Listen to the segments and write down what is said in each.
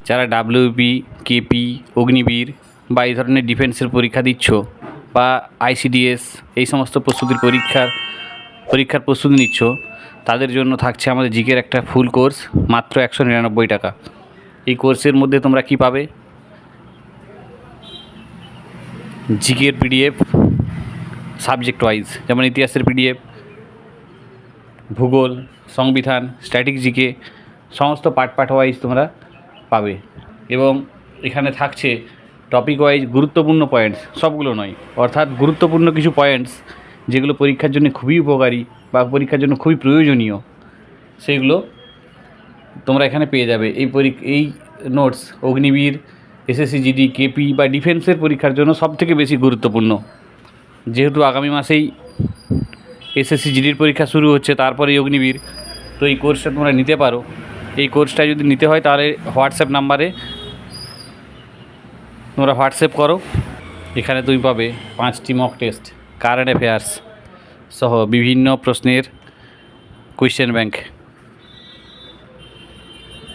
যারা WP, KP, Agniveer বা এই ধরনের ডিফেন্সের পরীক্ষা দিচ্ছ বা আইসিডিএস এই সমস্ত পরীক্ষার প্রস্তুতি নিচ্ছ, তাদের জন্য থাকছে আমাদের জিকের একটা ফুল কোর্স মাত্র 199 টাকা। এই কোর্সের মধ্যে তোমরা কি পাবে? জিকের পিডিএফ সাবজেক্ট ওয়াইজ, যেমন ইতিহাসের পিডিএফ, ভূগোল, সংবিধান, স্ট্যাটিক জিকে, সমস্ত পার্ট ওয়াইজ তোমরা পাবে। এবং এখানে থাকছে টপিক ওয়াইজ গুরুত্বপূর্ণ পয়েন্টস, সবগুলো নয়, অর্থাৎ গুরুত্বপূর্ণ কিছু পয়েন্টস যেগুলো পরীক্ষার জন্য খুবই উপকারী বা পরীক্ষার জন্য খুবই প্রয়োজনীয়, সেইগুলো তোমরা এখানে পেয়ে যাবে। এই notes Agniveer, SSC GD, KP বা ডিফেন্সের পরীক্ষার জন্য সবথেকে বেশি গুরুত্বপূর্ণ। যেহেতু আগামী মাসেই এসএসসি জিডির পরীক্ষা শুরু হচ্ছে, তারপরেই অগ্নিবীর, তো এই কোর্সটা তোমরা নিতে পারো। এই কোর্সটা যদি নিতে হয় তাহলে হোয়াটসঅ্যাপ নাম্বারে তোমরা হোয়াটসঅ্যাপ করো। এখানে তুমি পাবে 5টি মক টেস্ট, কারেন্ট অ্যাফেয়ার্স সহ বিভিন্ন প্রশ্নের কোয়েশ্চেন ব্যাংক।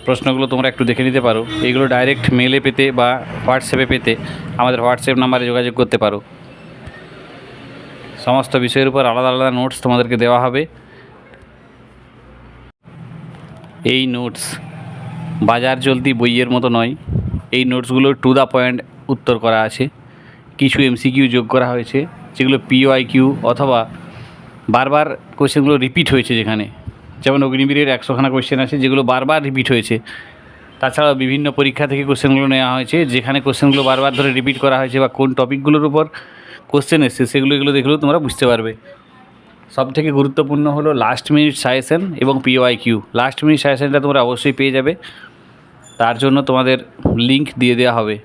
প্রশ্নগুলো তোমরা একটু দেখে নিতে পারো। এইগুলো ডাইরেক্ট মেলে পেতে বা হোয়াটসঅ্যাপে পেতে আমাদের হোয়াটসঅ্যাপ নাম্বারে যোগাযোগ করতে পারো। সমস্ত বিষয়ের উপর আলাদা আলাদা নোটস তোমাদেরকে দেওয়া হবে। এই নোটস বাজার চলতি বইয়ের মতো নয়। এই নোটসগুলো টু দ্য পয়েন্ট উত্তর করা আছে। কিছু এমসিকিউ যোগ করা হয়েছে, যেগুলো পিওআইকিউ অথবা বারবার কোয়েশ্চেনগুলো রিপিট হয়েছে, যেমন অগ্নিবীরের 100খানা কোয়েশ্চেন আছে যেগুলো বারবার রিপিট হয়েছে। তাছাড়াও বিভিন্ন পরীক্ষা থেকে কোয়েশ্চেনগুলো নেওয়া হয়েছে, যেখানে কোয়েশ্চেনগুলো বারবার ধরে রিপিট করা হয়েছে বা কোন টপিকগুলোর উপর কোয়েশ্চেন এসছে এগুলো দেখলেও তোমরা বুঝতে পারবে। সবথেকে গুরুত্বপূর্ণ হলো লাস্ট মিনিট সাজেশন এবং পিওআইকিউ। লাস্ট মিনিট সাজেশনটা তোমরা অবশ্যই পেয়ে যাবে, তার জন্য তোমাদের লিঙ্ক দিয়ে দেওয়া হবে।